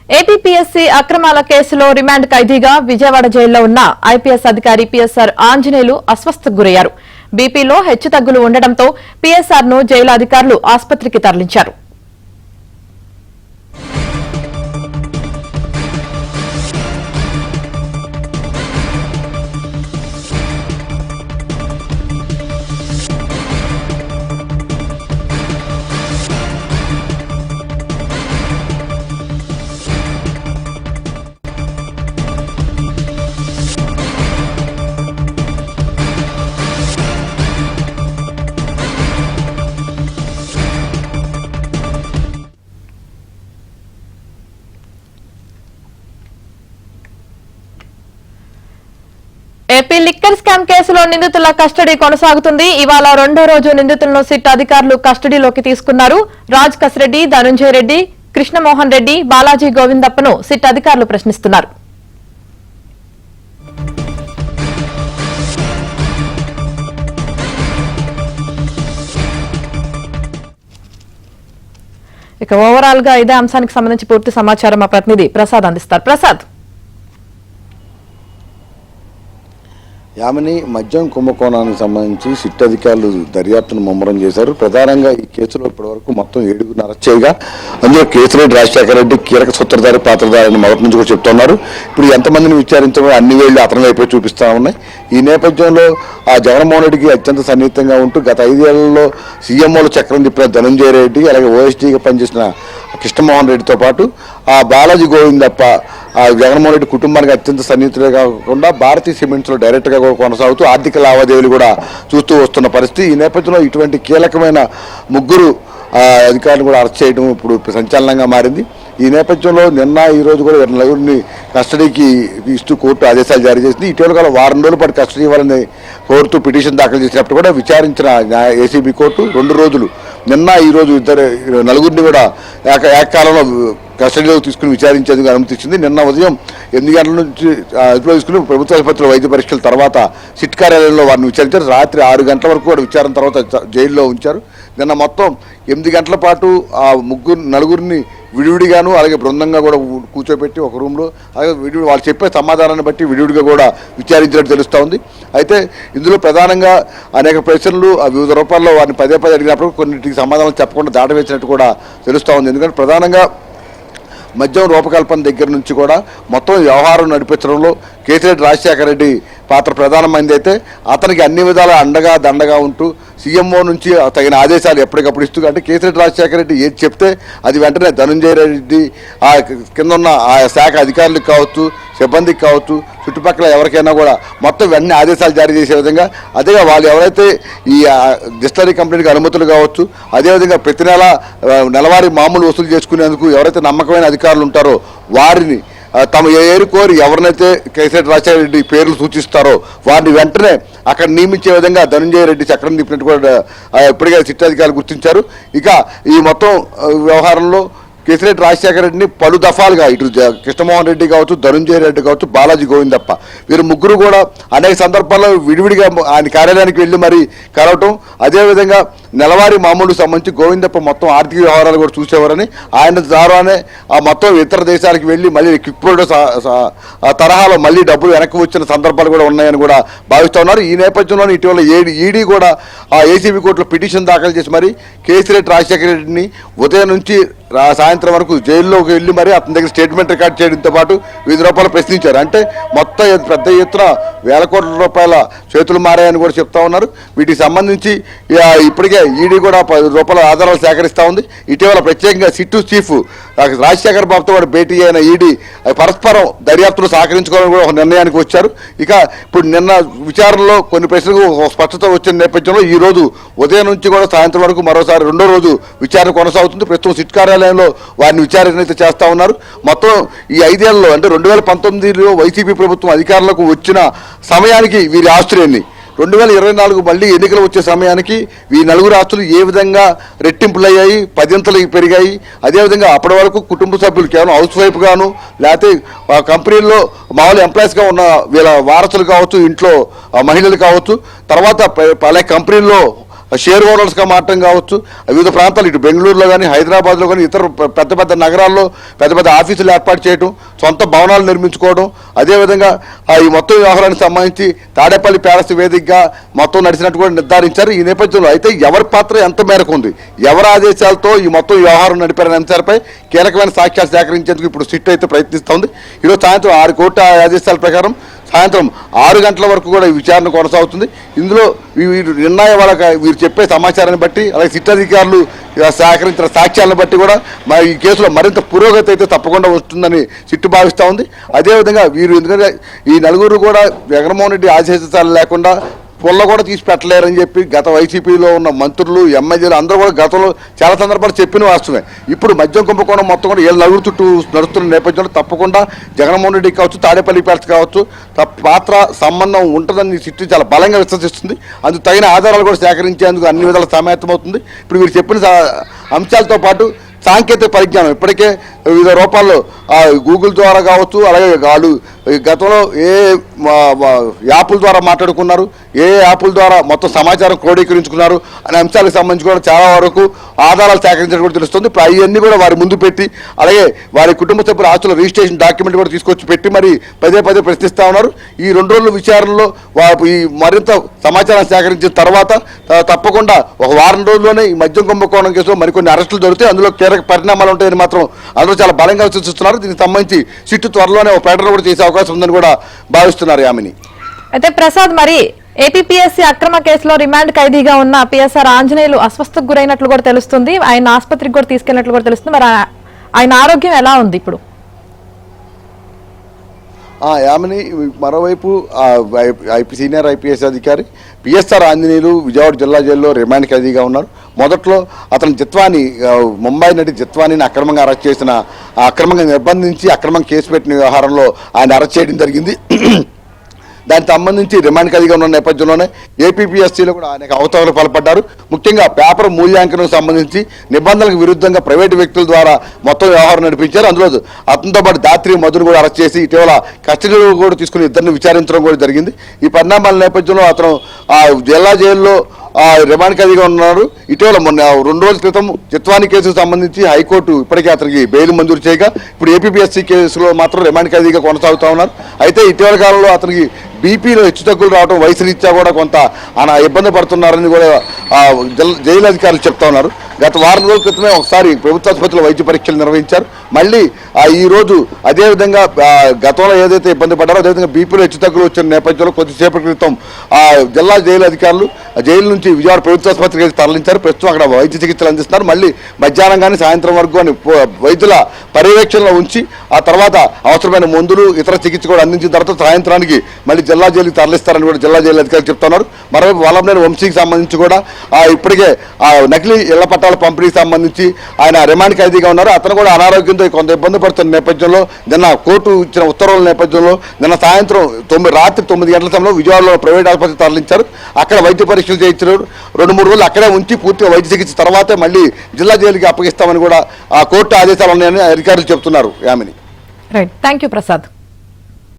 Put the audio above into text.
APPSC అక్రమాల కేసులో remand ఖైదీగా Vijayawada జైల్లో ఉన్న ఐపీఎస్ అధికారి పీఎస్ఆర్ ఆంజనేయులు అస్వస్థతకు గురయ్యారు. బీపీలో హెచ్చుతగ్గులు ఉండడంతో పీఎస్ఆర్ ను జైలు అధికారులు ఆసుపత్రికి తరలించారు. ఏపీ లిక్కర్ స్కామ్ కేసులో నిందితుల కస్టడీ కొనసాగుతుంది. ఇవాళ రెండో రోజు నిందితులను సిట్ అధికారులు కస్టడీలోకి తీసుకున్నారు. రాజ్ కసిరెడ్డి, ధనుంజయ రెడ్డి, కృష్ణమోహన్ రెడ్డి, బాలాజీ గోవిందప్పను సిట్ అధికారులు ప్రశ్నిస్తున్నారు. ఇక ఓవరాల్ గా ఇదే అంశానికి సంబంధించి పూర్తి సమాచారం మా ప్రతినిధి ప్రసాద్ అందిస్తారు. ప్రసాద్, యామిని మద్యం కుంభకోణానికి సంబంధించి సిట్ అధికారులు దర్యాప్తును ముమ్మరం చేశారు. ప్రధానంగా ఈ కేసులో ఇప్పటివరకు మొత్తం 7 అరెస్ట్ చేయగా అందులో కేసిరెడ్డి రాజశేఖర రెడ్డి కీలక సూత్రధారి పాత్రధారిని మొదటి నుంచి కూడా చెప్తున్నారు. ఇప్పుడు ఎంతమందిని విచారించడం అన్ని వేళ్లు అతని వైపే చూపిస్తా ఉన్నాయి. ఈ నేపథ్యంలో ఆ జగన్మోహన్ రెడ్డికి అత్యంత సన్నిహితంగా ఉంటూ గత 5 ఏళ్లలో సీఎంఓలు చక్రం తిప్పిన ధనుంజయ రెడ్డి, అలాగే ఓఎస్డీగా పనిచేసిన కృష్ణమోహన్ రెడ్డితో పాటు ఆ బాలాజీ గోవిందప్ప ఆ జగన్మోహన్ రెడ్డి కుటుంబానికి అత్యంత సన్నిహితులే కాకుండా భారతీయ సిమెంట్స్ లో డైరెక్ట్ గా కొనసాగుతూ ఆర్థిక లావాదేవీలు కూడా చూస్తూ వస్తున్న పరిస్థితి. ఈ నేపథ్యంలో ఇటువంటి కీలకమైన ముగ్గురు అధికారులు కూడా అరెస్ట్ చేయడం ఇప్పుడు సంచలనంగా మారింది. ఈ నేపథ్యంలో నిన్న ఈ రోజు కూడా నలుగురిని కస్టడీకి ఇస్తూ కోర్టు ఆదేశాలు జారీ చేసింది. ఇటీవల వారం రోజుల పాటు కస్టడీ ఇవ్వాలని కోరుతూ పిటిషన్ దాఖలు చేసినప్పుడు కూడా విచారించిన ఏసీబీ కోర్టు 2 రోజులు నిన్న ఈ రోజు నలుగురిని కూడా ఏకకాలంలో కస్టడీలోకి తీసుకుని విచారించేందుకు అనుమతించింది. నిన్న ఉదయం 8 గంటల నుంచి అదుపులో తీసుకుని ప్రభుత్వ ఆసుపత్రిలో వైద్య పరీక్షల తర్వాత సిట్ కార్యాలయంలో వారిని విచారించారు. రాత్రి 6 గంటల వరకు కూడా విచారణ తర్వాత జైల్లో ఉంచారు. నిన్న మొత్తం 8 గంటల పాటు ఆ నలుగురిని విడివిడిగాను అలాగే బృందంగా కూడా కూర్చోబెట్టి ఒక రూమ్లో అలాగే విడివిడి వాళ్ళు చెప్పే సమాధానాన్ని బట్టి విడివిడిగా కూడా విచారించినట్టు తెలుస్తూ ఉంది. అయితే ఇందులో ప్రధానంగా అనేక ప్రశ్నలు వివిధ రూపాల్లో వారిని పదే అడిగినప్పుడు కొన్నింటికి సమాధానాలు చెప్పకుండా దాటవేసినట్టు కూడా తెలుస్తూ ఉంది. ఎందుకంటే ప్రధానంగా మద్యం రూపకల్పన దగ్గర నుంచి కూడా మొత్తం వ్యవహారం నడిపించడంలో కేసిరెడ్డి రాజశేఖర రెడ్డి పాత్ర ప్రధానమైంది. అయితే అతనికి అన్ని విధాల అండగా దండగా ఉంటూ సీఎంఓ నుంచి తగిన ఆదేశాలు ఎప్పటికప్పుడు ఇస్తూ, అంటే కేసిరెడ్డి రాజశేఖర రెడ్డి ఏది చెప్తే అది వెంటనే ధనుంజయ రెడ్డి ఆ కింద ఉన్న ఆ శాఖ అధికారులకు కావచ్చు, సిబ్బందికి కావచ్చు, చుట్టుపక్కల ఎవరికైనా కూడా మొత్తం వెంటనే ఆదేశాలు జారీ చేసే విధంగా, అదేగా వాళ్ళు ఎవరైతే ఈ డిస్టిలరీ కంపెనీకి అనుమతులు కావచ్చు, అదేవిధంగా ప్రతి నెలవారీ మామూలు వసూలు చేసుకునేందుకు ఎవరైతే నమ్మకమైన అధికారులు ఉంటారో వారిని తమ ఏరుకోరి ఎవరినైతే కేసిరెడ్డి రాజశేఖర రెడ్డి పేర్లు సూచిస్తారో వారిని వెంటనే అక్కడ నియమించే విధంగా ధనుంజయ రెడ్డి చక్రం తిప్పినట్టు కూడా ఇప్పటికే సిట్ అధికారులు గుర్తించారు. ఇక ఈ మొత్తం వ్యవహారంలో కేసిరెడ్డి రాజశేఖర రెడ్డిని పలు దఫాలుగా ఇటు కృష్ణమోహన్ రెడ్డి కావచ్చు, ధనుంజయ రెడ్డి కావచ్చు, బాలాజీ గోవిందప్ప వీరు ముగ్గురు కూడా అనేక సందర్భాల్లో విడివిడిగా ఆయన కార్యాలయానికి వెళ్ళి మరీ కలవటం, అదేవిధంగా నెలవారీ మామూలుకు సంబంధించి గోవిందప్ప మొత్తం ఆర్థిక వ్యవహారాలు కూడా చూసేవారని, ఆయన ద్వారానే ఆ మొత్తం ఇతర దేశాలకు వెళ్ళి మళ్ళీ క్విక్ ప్రోడక్ట్స్ తరహాలో మళ్ళీ డబ్బులు వెనక్కి వచ్చిన సందర్భాలు కూడా ఉన్నాయని కూడా భావిస్తూ ఉన్నారు. ఈ నేపథ్యంలో ఇటీవల ఈడీ కూడా ఆ ఏసీబీ కోర్టులో పిటిషన్ దాఖలు చేసి మరి కేసిరెడ్డి రాజశేఖర రెడ్డిని ఉదయం నుంచి సాయంత్రం వరకు జైల్లోకి వెళ్ళి మరి అతని దగ్గర స్టేట్మెంట్ రికార్డ్ చేయడంతో పాటు వివిధ రూపాయలు ప్రశ్నించారు. అంటే మొత్తం పెద్ద ఎత్తున వేల కోట్ల రూపాయల చేతులు మారాయని కూడా చెప్తా ఉన్నారు. వీటికి సంబంధించి ఇప్పటికే ఈడీ కూడా 10 రూపాయల ఆధారాలు సేకరిస్తూ ఉంది. ఇటీవల ప్రత్యేకంగా సిట్టు చీఫ్ రాజశేఖర్ బాబుతో కూడా భేటీ అయిన ఈడీ పరస్పరం దర్యాప్తులు సహకరించుకోవాలని కూడా ఒక నిర్ణయానికి వచ్చారు. ఇక ఇప్పుడు నిన్న విచారణలో కొన్ని ప్రశ్నలకు స్పష్టత వచ్చిన నేపథ్యంలో ఈ రోజు ఉదయం నుంచి కూడా సాయంత్రం వరకు మరోసారి రెండో రోజు విచారణ కొనసాగుతుంది. ప్రస్తుతం సిట్ కార్యాలయంలో వారిని విచారణ అయితే చేస్తా ఉన్నారు. మొత్తం ఈ 5 ఏళ్లలో అంటే 2019లో వైసీపీ ప్రభుత్వం అధికారులకు వచ్చిన సమయానికి వీరి ఆస్తులన్నీ 2024 మళ్ళీ ఎన్నికలు వచ్చే సమయానికి ఈ నలుగురు ఆస్తులు ఏ విధంగా రెట్టింపులయ్యాయి, 10 పెరిగాయి, అదేవిధంగా అప్పటి వరకు కుటుంబ సభ్యులు కేవలం హౌస్ వైఫ్ గాను లేకపోతే కంపెనీల్లో మామూలు ఎంప్లాయీస్గా ఉన్న వీళ్ళ వారసులు కావచ్చు, ఇంట్లో మహిళలు కావచ్చు, తర్వాత పలు కంపెనీల్లో షేర్ ఓనర్స్గా మారటం కావచ్చు, వివిధ ప్రాంతాలు ఇటు బెంగళూరులో కానీ హైదరాబాద్లో కానీ ఇతర పెద్ద పెద్ద నగరాల్లో పెద్ద పెద్ద ఆఫీసులు ఏర్పాటు చేయడం, సొంత భవనాలు నిర్మించుకోవడం, అదేవిధంగా ఈ మొత్తం వ్యవహారానికి సంబంధించి తాడేపల్లి ప్యాలెస్ వేదికగా మొత్తం నడిచినట్టు కూడా నిర్ధారించారు. ఈ నేపథ్యంలో అయితే ఎవరి పాత్ర ఎంత మేరకు ఉంది, ఎవరి ఆదేశాలతో ఈ మొత్తం వ్యవహారం నడిపారనే అంశాలపై కీలకమైన సాక్ష్యాలు సేకరించేందుకు ఇప్పుడు సిట్ అయితే ప్రయత్నిస్తోంది. ఈరోజు సాయంత్రం 6 కోట్ల ఆదేశాల ప్రకారం సాయంత్రం 6 గంటల వరకు కూడా ఈ విచారణ కొనసాగుతుంది. ఇందులో వీరు నిర్ణయం వాళ్ళకి వీరు చెప్పే సమాచారాన్ని బట్టి, అలాగే సిట్ అధికారులు సేకరించిన సాక్ష్యాలను బట్టి కూడా ఈ కేసులో మరింత పురోగతి అయితే తప్పకుండా వస్తుందని సిట్టు భావిస్తూ ఉంది. అదేవిధంగా వీరు ఎందుకంటే ఈ నలుగురు కూడా జగన్మోహన్ రెడ్డి ఆదేశాలు లేకుండా పొల్ల కూడా తీసి పెట్టలేరని చెప్పి గత వైసీపీలో ఉన్న మంత్రులు, ఎమ్మెల్యేలు అందరూ కూడా గతంలో చాలా సందర్భాలు చెప్పిన వాస్తవమే. ఇప్పుడు మద్యం కుంభకోణం మొత్తం కూడా ఏళ్ళు నలుగురు చుట్టూ నడుస్తున్న నేపథ్యంలో తప్పకుండా జగన్మోహన్ రెడ్డి కావచ్చు, తాడేపల్లి ప్యాలెస్ కావచ్చు పాత్ర సంబంధం ఉంటుందని సిట్టు చాలా బలంగా విశ్వసిస్తుంది. అందుకు తగిన ఆధారాలు కూడా సేకరించేందుకు అన్ని విధాలు సమాయత్తమవుతుంది. ఇప్పుడు మీరు చెప్పిన అంశాలతో పాటు సాంకేతిక పరిజ్ఞానం ఇప్పటికే వివిధ రూపాల్లో గూగుల్ ద్వారా కావచ్చు, అలాగే వాళ్ళు గతంలో ఏ యాప్ల ద్వారా మాట్లాడుకున్నారు, ఏ యాప్ల ద్వారా మొత్తం సమాచారం క్రోడీకరించుకున్నారు అనే అంశాలకు సంబంధించి కూడా చాలా వరకు ఆధారాలు సేకరించడం కూడా తెలుస్తుంది. ఇప్పుడు అవన్నీ కూడా వారి ముందు పెట్టి, అలాగే వారి కుటుంబ సభ్యుల ఆస్తుల రిజిస్ట్రేషన్ డాక్యుమెంట్ కూడా తీసుకొచ్చి పెట్టి మరి పదే ప్రశ్నిస్తూ ఉన్నారు. ఈ 2 రోజుల విచారణలో ఈ మరింత సమాచారం సేకరించిన తర్వాత తప్పకుండా ఒక వారం రోజుల్లోనే ఈ మద్యం కుంభకోణం కేసులో మరికొన్ని అరెస్టులు జరుగుతాయి. అందులో కీలక పరిణామాలు ఉంటాయని మాత్రం అందరూ చాలా బలంగా సూచిస్తున్నారు. దీనికి సంబంధించి సిట్టు త్వరలోనే ఒక ప్రకటన కూడా చేసే అవకాశం ఉందని కూడా భావిస్తున్నారు. యామిని అయితే ప్రసాద్, మరి ఏపీఎస్సీ అక్రమ కేసులో రిమాండ్ ఖైదీగా ఉన్న పిఎస్ఆర్ ఆంజనేయులు అస్వస్థకు గురైనట్లు కూడా తెలుస్తుంది. ఆయన ఆసుపత్రికి కూడా తీసుకెళ్లినట్లు కూడా తెలుస్తుంది. మరి ఆయన ఆరోగ్యం ఎలా ఉంది ఇప్పుడు? యామిని, మరోవైపు సీనియర్ ఐపీఎస్ అధికారి పిఎస్ఆర్ ఆంజనేయులు విజయవాడ జిల్లా జైల్లో రిమాండ్ ఖైదీగా ఉన్నారు. మొదట్లో అతను జిత్వాని, ముంబై నటి జిత్వానీని అక్రమంగా అరెస్ట్ చేసిన, అక్రమంగా నిర్బంధించి అక్రమంగా కేసు పెట్టిన వ్యవహారంలో ఆయన అరెస్ట్ చేయడం జరిగింది. దానికి సంబంధించి రిమాండ్ ఖైదీగా ఉన్న నేపథ్యంలోనే ఏపీఎస్సీలో కూడా అనేక అవతవలకు పాల్పడ్డారు. ముఖ్యంగా పేపర్ మూల్యాంకనం సంబంధించి నిబంధనలకు విరుద్ధంగా ప్రైవేటు వ్యక్తుల ద్వారా మొత్తం వ్యవహారం నడిపించారు. అందులో అతనితో పాటు దాత్రి మధును కూడా అరెస్ట్ చేసి ఇటీవల కస్టడీలో కూడా తీసుకుని ఇద్దరిని విచారించడం కూడా జరిగింది. ఈ పరిణామాల నేపథ్యంలో అతను జిల్లా జైల్లో రిమాండ్ ఖైదీగా ఉన్నారు. ఇటీవల మొన్న 2 రోజుల క్రితం జిత్వాని కేసుకు సంబంధించి హైకోర్టు ఇప్పటికే అతనికి బెయిల్ మంజూరు చేయగా ఇప్పుడు ఏపీఎస్సీ కేసులో మాత్రం రిమాండ్ ఖైదీగా కొనసాగుతూ ఉన్నారు. అయితే ఇటీవల కాలంలో అతనికి బీపీలో హెచ్చుతగ్గులు రావడం, వయసు రీత్యా కూడా కొంత ఆయన ఇబ్బంది పడుతున్నారని కూడా జైలు అధికారులు చెప్తా ఉన్నారు. గత వారం రోజుల క్రితమే ఒకసారి ప్రభుత్వ ఆసుపత్రిలో వైద్య పరీక్షలు నిర్వహించారు. మళ్ళీ ఈ రోజు అదేవిధంగా గతంలో ఏదైతే ఇబ్బంది పడ్డారో అదేవిధంగా బీపీలో హెచ్చుతగ్గులు వచ్చిన నేపథ్యంలో కొద్దిసేపటి క్రితం జిల్లా జైలు అధికారులు జైలు నుంచి విజయవాడ ప్రభుత్వ ఆసుపత్రికి తరలించారు. ప్రస్తుతం అక్కడ వైద్య చికిత్సలు అందిస్తున్నారు. మళ్ళీ మధ్యాహ్నం కానీ సాయంత్రం వరకు అని వైద్యుల పర్యవేక్షణలో ఉంచి ఆ తర్వాత అవసరమైన మందులు ఇతర చికిత్స కూడా అందించిన తర్వాత సాయంత్రానికి మళ్ళీ జిల్లా జైలుకి తరలిస్తారని కూడా జిల్లా జైలు అధికారులు చెప్తున్నారు. మరోవైపు వల్లభనేని వంశీకి సంబంధించి కూడా ఇప్పటికే నకిలీ ఇళ్ల పట్టాల పంపిణీకి సంబంధించి ఆయన రిమాండ్ ఖైదీగా ఉన్నారు. అతను కూడా అనారోగ్యంతో కొంత ఇబ్బంది పడుతున్న నేపథ్యంలో నిన్న కోర్టు ఇచ్చిన ఉత్తర్వుల నేపథ్యంలో నిన్న సాయంత్రం రాత్రి 9 గంటల సమయంలో విజయవాడలో ప్రైవేట్ ఆసుపత్రికి తరలించారు. అక్కడ వైద్య పరీక్షలు చేయించారు. 2-3 రోజులు అక్కడే ఉంచి పూర్తిగా వైద్య చికిత్స తర్వాతే మళ్ళీ జిల్లా జైలుకి అప్పగిస్తామని కూడా కోర్టు ఆదేశాలు ఉన్నాయని అధికారులు చెప్తున్నారు. Yamini, right, thank you Prasad.